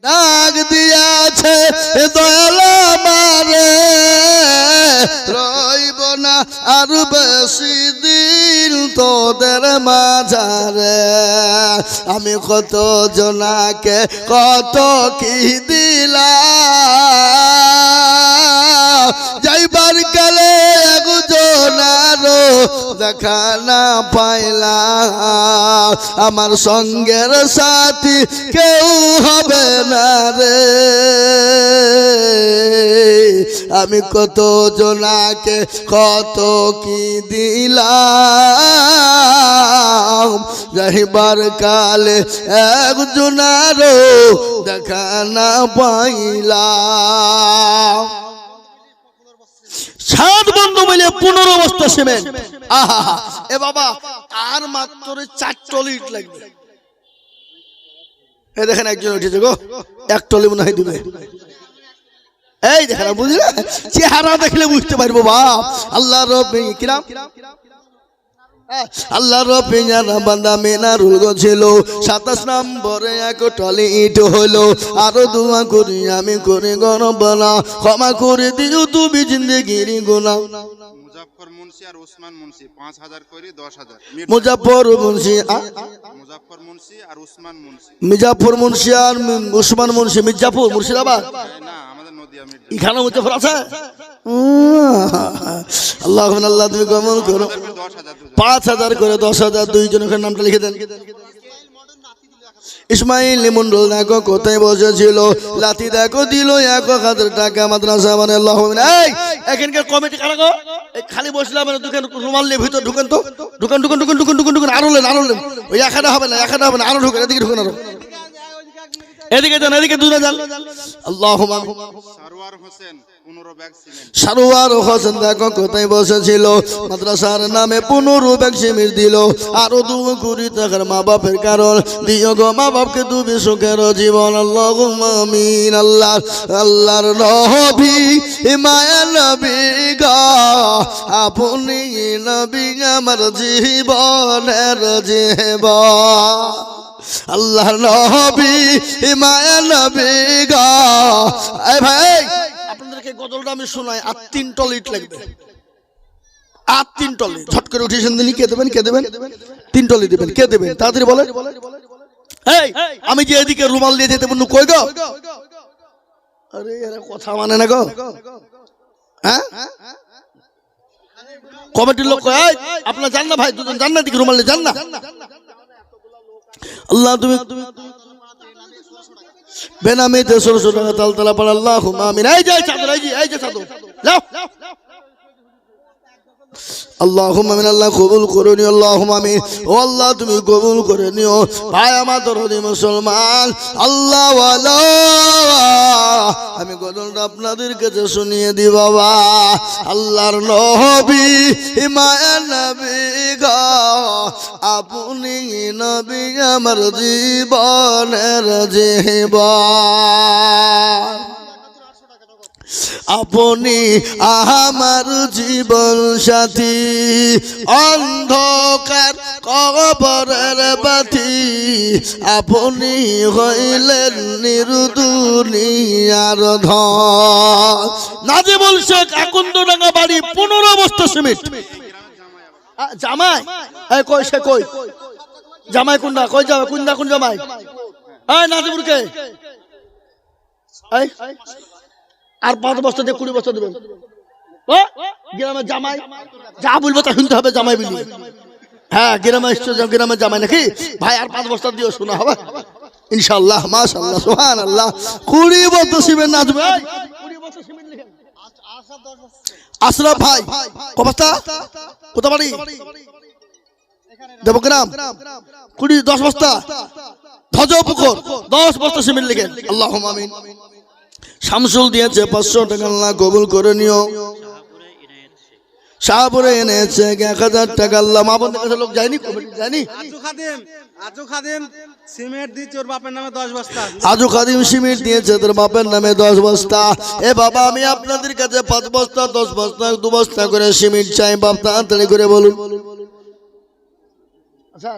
ডাক দিয়াছে দয়াল আমারে রইব না আর বেশি দিন তোদের মাঝারে আমি কত জনাকে কত কি দিলাম যাইবার কালে একজনারও দেখা না পাইলাম আমার সঙ্গের সাথী কেউ হবে না রে আমি কত জনাকে কত কি দিলাম যাইবার কালে একজনারও দেখা না পাইলাম 7 বন্ধু মিলে 15 বস্তা সিমেন্ট আহা এ বাবা আর মাত্র 4 টলি ইট লাগবে এই দেখেন একজন উঠেছে গো 1 টলি মনে হয় দিবে এই দেখেন বুঝলে চেহারা দেখলে বুঝতে পারবো বাপ আল্লাহর রব্বি কিরাম আল্লাহর পিয়ারা বান্দা মিনারুল ছিল 27 নম্বরে 1 টলি ইট হলো আরো দোয়া করি আমি করে গণবনা ক্ষমা করে দিও তুমি জিন্দেগির গুনাহ মুজাফফর মুন্সি আর ওসমান মুন্সি 5000 করে 10000 মুজাফফর মুন্সি মুজাফফর মুন্সি আর ওসমান মুন্সি মির্জাপুর মুন্সি আর ওসমান মুন্সি মির্জাপুর মুর্শিদাবাদ না আমাদের নদিয়া মির্জা এখানে মুজাফফর আছে আল্লাহ আল্লাহ তুমি কবুল করো 5000 করে 10000 দুইজনের নামটা লিখে দেন ইসমাইল মন্ডল দেখো কোথায় বসেছিল লাঠি দেখো দিল 1000 টাকা মাদ্রাসা মানে আল্লাহ এই এখানকার কমিটি কারা গো খালি বসলাম মানে দোকান রুমাল নিয়ে ভিতর ঢুকেন তো ঢুকেন আরো লেন ওই একাটা হবে না আরো ঢুকেন এদিকে ঢুকেন আরো এদিকে যান এদিকে দূরে যান আল্লাহুম্মা সারওয়ার হোসেন 15 ব্যাগ সিমেন্ট সারওয়ার হোসেন দেখো কোথায় বসেছিল মাদ্রাসার নামে 15 ব্যাগ সিমেন্ট দিল আরো 2 কোটি টাকার মা বাপের কারণ দিও গো মা বাপকে তুমি সুখের জীবন আল্লাহুম্মা আমিন আল্লাহর নবী মায়া নবী গো আপনি নবী আমার জীবনের জীবন আল্লাহর নবী মায়া নবী গো এই ভাই আপনাদেরকে গজলটা আমি শোনাই আর 3 টলি ইট লাগবে আর 3 টলি ঝট করে উঠিয়েছেন দিন কে দেবেন 3 টলি দিবেন কে দেবেন তাড়াতাড়ি বলেন এই আমি যে এদিকে রুমাল দিয়ে যেতে বলনু কই গো আরে এরা কথা মানে না গো হ্যাঁ কমিটির লোক কই আপনারা জান না ভাই দুজন জান না দিকে রুমাল নিয়ে জান না আল্লাহ তুমি বেনামিতে 1600 টাকা তালতলা পড় আল্লাহুম্মা আমিন এই যে চাদর এই যে চাদর লাও আল্লাহুম্মা আমিন আল্লাহ কবুল করে নিও আল্লাহুম্মা আমিন ও আল্লাহ তুমি কবুল করে নিও ভাই আমার দরদি মুসলমান আল্লাহ ওয়ালা আমি গজলটা আপনাদের কাছে শুনিয়ে দি বাবা আল্লাহর নবী মায়া নবী গো আপনি নবী আমার জীবনের জীবন আপনি আমার জীবন সাথী অন্ধকার কবরের বাতি আপনি হইলেন নির্দুনিয়ার ধন নাজিবুল শেখ আকন্দডাঙ্গা বাড়ি 15 বস্তা সিমেন্ট জামাই এই কই সে কই জামাই কোনটা কই যাবে কোন জামাই এই নাজিবুল কে এই আর 5 বস্তা দিয়ে 20 বস্তা দিবেন গ্রামের জামাই যা বলবো তা শুনতে হবে জামাই বলি হ্যাঁ গ্রামের জামাই নাকি ভাই আর 5 বস্তা দিও শোনা হবে ইনশাআল্লাহ মাশাআল্লাহ সুবহানাল্লাহ 20 বস্তা সিমেন্ট নাচবে 20 বস্তা সিমেন্ট লিখেন আশরাফ ভাই কবস্তা কোথা বাড়ি দেবগ্রাম 10 বস্তা ধ্বজপুকুর 10 বস্তা সিমেন্ট লিখেন আল্লাহুম্মা আমিন শামসুল দিয়েছে 500 টাকা আল্লাহ কবুল করে নিও শাহপুরে এনেছে 1000 টাকা আল্লাহ মা বোনদের কাছে লোক যায়নি কমিটি যায়নি আজু খাদিম সিমেন্ট দিয়েছে ওর বাপের নামে 10 বস্তা আজু খাদিম সিমেন্ট দিয়েছে তোর বাপের নামে 10 বস্তা এ বাবা আমি আপনাদের কাছে 5 বস্তা 10 বস্তা 2 বস্তা করে সিমেন্ট চাই বাপ তাড়াতাড়ি করে বলুন আচ্ছা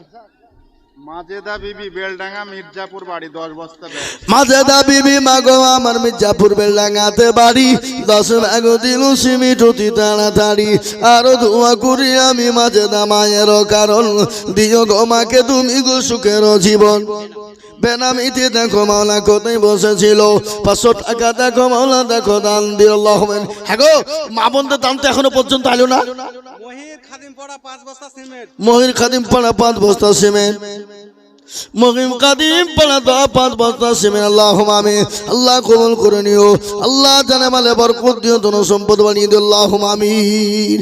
মাজেদা বিবি বেলডাঙ্গা মির্জাপুর বাড়ি 10 বস্তা ব্যাগ মাজেদা বিবি মাগো আমার মির্জাপুর বেলডাঙ্গাতে বাড়ি 10 ব্যাগ দিল সিমিট অতি তাড়াতাড়ি আরো দোয়া করি আমি মাজেদা মায়ের কারণ দিও গো মাকে তুমি গো সুখের জীবন বেনামিতে দেখো মাওলা কোথায় বসেছিল 500 টাকা দেখো মাওলা দেখো দান দিল আল্লাহ। হ্যাঁ গো মা বোনদের দান তো এখনো পর্যন্ত আইলো না। মহির খাদিম পড়া 5 বস্তা সিমেন্ট। মহির খাদিম পাড়া 5 বস্তা সিমেন্ট। মহিম কাদিম পাড়া 5 বস্তা সিমেন্ট। আল্লাহুম্মা আমিন। আল্লাহ কবুল করে নিও। আল্লাহ জানে মালে বরকত দিও, ধন সম্পদ বানিয়ে দিও। আল্লাহুম্মা আমিন।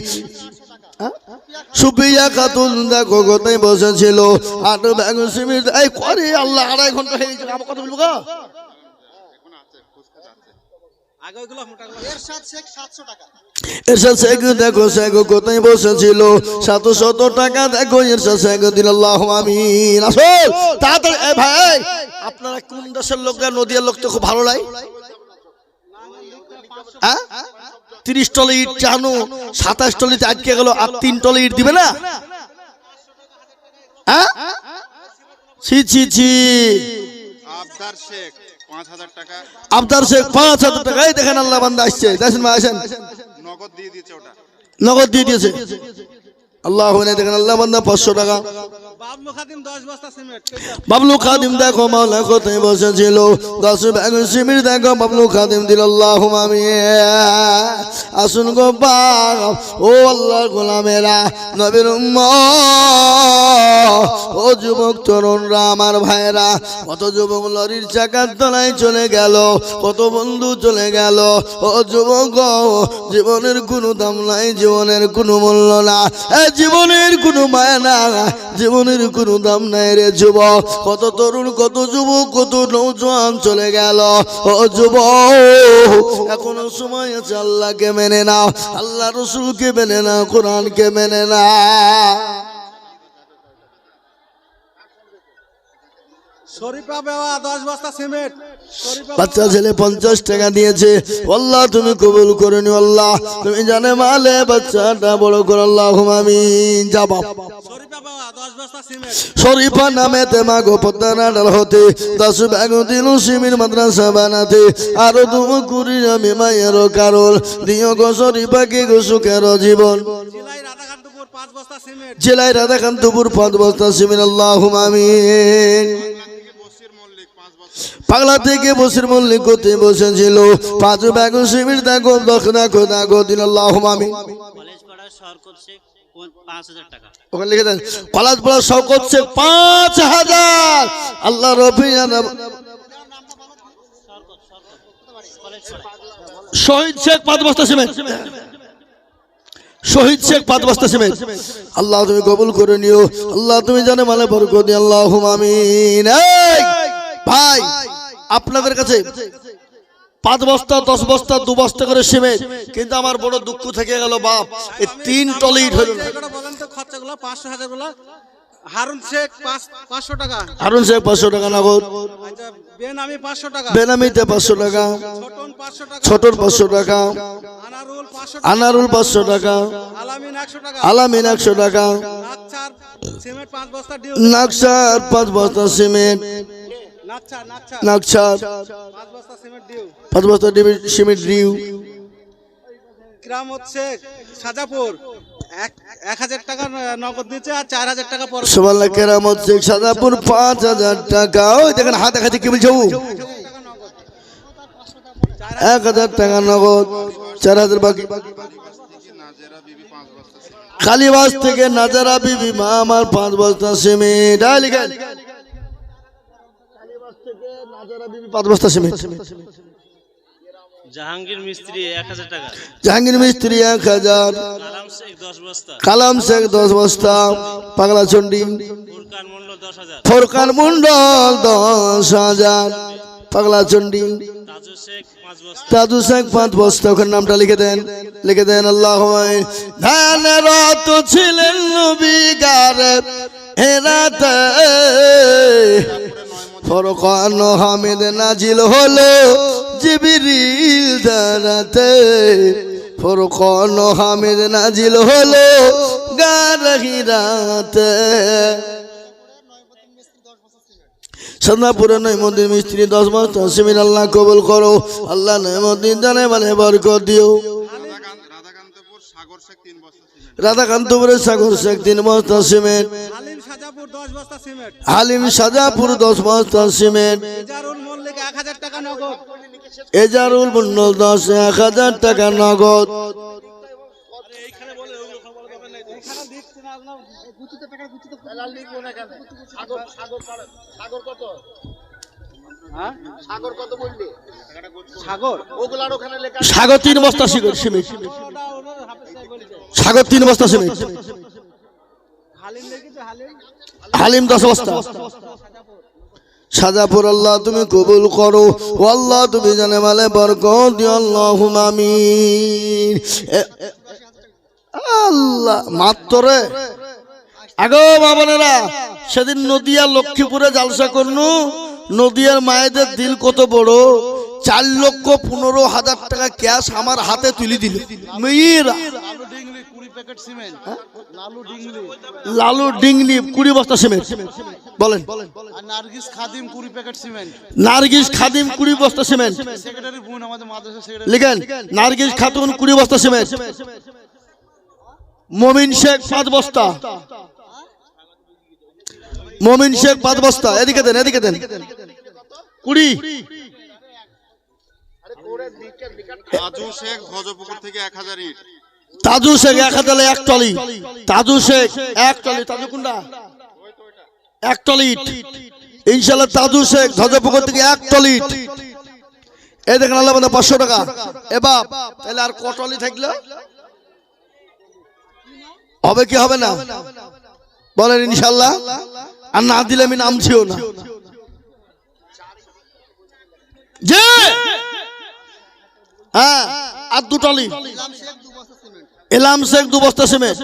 সুপিয়া খাতুন দেখো কোথায় বসেছিল 8 ব্যাগ সিমেন্ট এই করে আল্লাহ 2.5 ঘন্টা হয়ে গেছে। আমার কথা বলবো গো আগে ওইগুলো মোটাগুলো এরশাদ শেখ 700 টাকা। এরশাদ শেখ দেখো শেখ কোথায় বসেছিল 700 টাকা দেখো এরশাদ শেখ দিল। আল্লাহুম্মা আমিন। আসো তাড়াতাড়ি এই ভাই আপনারা কোন দেশের লোকরা নদিয়ার লোক তো খুব ভালো লাগে হ্যাঁ 30 টলে ইট চানো 27 টলিতে আটকে গেল আর 3 টলে ইট দিবে না হ্যাঁ ছি ছি ছি। আবদার শেখ 5000 টাকা আবদার শেখ 5000 টাকা এই দেখেন আল্লাহ বান্দা আসছে দেখেন মা আসেন নগদ দিয়ে দিয়েছে ওটা নগদ দিয়ে দিয়েছে আল্লাহ দেখেন আল্লাহ বান্দা 500 টাকা। বাবলু খাদিম 10 বস্তা সিমেন্ট। বাবলু খাদিম দেখো মাওলা কোথায় বসেছিল 10 ব্যাগ সিমেন্ট দেখো বাবলু খাদিম দিল। আল্লাহুম্মা আমিন। আসুন গো বাপ ও আল্লাহর গোলামেরা নবীর উম্মত ও যুবক তরুণরা আমার ভাইরা কত যুবক লরির চাকার তলায় চলে গেল, কত বন্ধু চলে গেল। ও যুবক জীবনের কোনো দাম নাই, জীবনের কোনো মূল্য না, জীবনের কোনো মায়া না, জীবনের কোনো দাম নাই রে যুবক। কত তরুণ কত যুবক কত নৌজওয়ান চলে গেল। ও যুবক এখনো সময় আছে, আল্লাহকে মেনে নাও, আল্লাহ রসুলকে মেনে নাও, কোরআনকে মেনে নাও। শরীফা বেওয়া 10 বস্তা সিমেন্ট। বাচ্চা ছেলে 50 টাকা দিয়েছে। আল্লাহ তুমি কবুল করে নিও, আল্লাহ তুমি জানে মালে বাচ্চাটা বড় করে। আল্লাহুম্মা আমিন। জবাব শরীফা বেওয়া 10 বস্তা সিমেন্ট। শরীফা নামে তেমা গো পদ্মানা ডাল হতে 10 ব্যাগ দিল সিমির মাদ্রাসা বানাতে আরো তুমি কুড়ি আমি মায়ের কারণ দিও গো শরীফাকে গো সুখের জীবন। জেলায় রাধাকান্তপুর 5 বস্তা সিমেন্ট। জেলায় রাধাকান্তপুর 5 বস্তা সিমেন্ট। আল্লাহুম্মা আমিন। পাগলা থেকে বসির মল্লিক করতে বসেছিল 5 ব্যাগ সিমেন্ট দেখো দেখো দেখো দিল। আল্লাহুম্মা আমিন। কলেজ পাড়া শরকত শেখ 5000 টাকা। ওখানে লিখে দেন কলেজ পড়া শওকত শেখ 5000। আল্লাহ রফি শহীদ শেখ 5 বস্তা সিমেন্ট। শহীদ শেখ 5 বস্তা সিমেন্ট। আল্লাহ তুমি কবুল করে নিও, আল্লাহ তুমি জানে মানে বরকত দিও। আল্লাহুম্মা আমিন। এই ভাই আপনাদের কাছে 5 বস্তা 10 বস্তা 2 বস্তা করে সিমেন্ট, কিন্তু আমার বড় দুঃখ থেকে গেল বাপ এই 3 টলি ইট হলো না। এগুলো বলেন তো খরচাগুলো 500 হাজার গুলো। হারুন শেখ 500 টাকা। হারুন শেখ 500 টাকা নগদ। আচ্ছা বেনামি 500 টাকা। বেনামিতে 500 টাকা। ছোটন 500 টাকা। ছোটর 500 টাকা। আনারুল 500 টাকা। আনারুল 500 টাকা। আলামিন 100 টাকা। আলামিন 100 টাকা। নাকচার সিমেন্ট 5 বস্তা ডিউ। নাকসার 5 বস্তা সিমেন্ট। নাকচার নাকসার 5 বস্তা সিমেন্ট ডিউ। 5 বস্তা সিমেন্ট ডিউ। কিরামত শেখ সাজাপুর 1000 টাকা নগদ দিচ্ছে আর 4000 টাকা পরে। সুবহানাল্লাহ। কেরামত শেখ সাজাপুর 5000 টাকা। ওই দেখেন হাত দেখাচ্ছে কি বলছো 1000 টাকা নগদ 4000 বাকি। নাজেরা বিবি 5 বস্তা সিমেন্ট। কালীবাস থেকে নাজারা বিবি মা আমার 5 বস্তা সিমেন্ট। লিখেন কালীবাস থেকে নাজারা বিবি 5 বস্তা সিমেন্ট। জাহাঙ্গীর মিস্ত্রি 1000 টাকা। জাহাঙ্গীর মিস্ত্রি 1000। কালাম শেখ 10 বস্তা। কালাম শেখ 10 বস্তা। পাগলা চন্ডী ফুরকান মূল্য 10,000। ফোরকান মন্ডল 10,000। পাগলা চন্ডী তাজু শেখ 5 বস্তা। তাজু শেখ 5 বস্তা। ওখানে নামটা লিখে দেন, লিখে দেন। আল্লাহুম্মা ধানরত ছিলেন নবী গারে হেরাতে ফরকান হামিদ নাজিল হলো জিবরিল দারাতে ফরকান হামিদ নাজিল হলো গার হিরাতে। সন্ধ্যাপুরে নৈমুদ্দিন মিস্ত্রি 10 বস্তা সিমেন্ট আল্লাহ কবুল করো। আল্লাহ নৈমুদ্দিন জানে মানে বরকত দিও। রাধাকান্তপুর সাগর শেখ 3 বস্তা সিমেন্ট। রাধাকান্তপুরের সাগর শেখ 3 বস্তা সিমেন্ট। হালিম সাজাপুর 10 বস্তা সিমেন্ট। হালিম সাজাপুর 10 বস্তা সিমেন্ট। এজারুল মল্লিক 1000 টাকা নগদ। এজারুল মন্ডল 10,000 টাকা নগদ। সাগর 3 বস্তা সিমেন্ট। সাগর 3 বস্তা সিমেন্ট। হালিম 10 বস্তা। সাজাপুর আল্লাহ তুমি কবুল করো। ও আল্লাহ তুমি জানে মালে বরকত দিও। আল্লাহুম্মা আমিন। আল্লাহ মাত্তরে আগো বাবানেরা, সেদিন নদিয়া লক্ষ্মীপুরে জালসা করনু। নদিয়ার মায়েদের দিল কত বড়। 4,15,000 টাকা ক্যাশ আমার হাতে তুলে দিল মেয়েরা। লালু ডিংলি 20 বস্তা সিমেন্ট। বলেন। নার্গিস খাদিম 20 প্যাকেট সিমেন্ট। নার্গিস খাদিম 20 বস্তা সিমেন্ট। সেক্রেটারি বোন আমাদের মাদ্রাসা সেক্রেটারি। লিখেন নার্গিস খাতুন 20 বস্তা সিমেন্ট। মমিন শেখ 5 বস্তা। মমিন শেখ 5 বস্তা। এদিকে দেন, এদিকে দেন। 20। তাজু শেখ ভজপুকুর থেকে 1000 ইট। তাজু শেখ 1000 এক টলি। তাজু শেখ এক টলি। তাজু কোনটা? এক টলি ইট ইনশাআল্লাহ। তাজু শেখ ভজপুকুর থেকে এক টলি ইট। এই দেখেন আল্লাহ বলে 500 টাকা। এ বাপ তাহলে আর কটলি থাকলো হবে কি হবে না? বলেন ইনশাআল্লাহ। আর না দিলে আমি নামছিও না। যে হ্যাঁ আর 2 টলি। এলাম শেখ 2 বস্তা সিমেন্ট।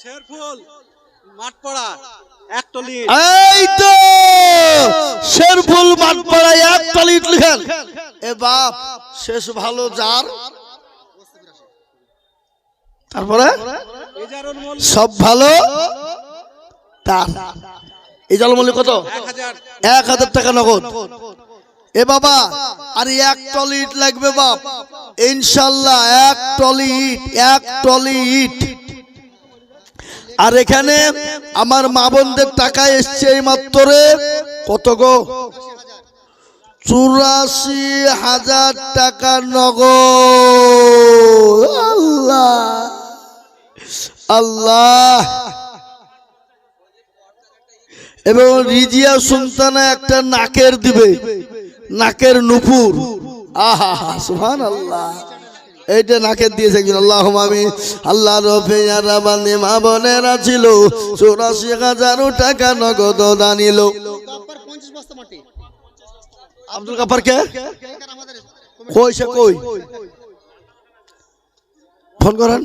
শেরফুল মাঠপাড়া 1 টলি। এই তো শেরফুল মাঠপাড়া 1 টলি ইট লিখেন। এ বাপ শেষ ভালো যার। তারপরে সব ভালো তার। এই জলমূল্য কত? 1000 টাকা নগদ। এ বাবা আর 1 টলি ইট লাগবে বাপ ইনশাআল্লাহ। 1 টলি ইট, 1 টলি ইট। আর এখানে আমার মা বোনদের টাকা এসছে এই মাত্রে কত গো? 84,000 টাকা নগদ। আল্লাহ আল্লাহ। এবং রিজিয়া সুলতানা একটা নাকের দিবে, নাকের নুপুর। আহা সুবহানাল্লাহ। এইটা নাকের দিয়েছে একজন। আল্লাহুম্মা আমিন। আল্লাহ রফিয়া রাবানি মা বোনেরা ছিল 84,000 টাকা নগদ দানিল। আব্দুল গাফার কে কই সে কই ফোন করেন।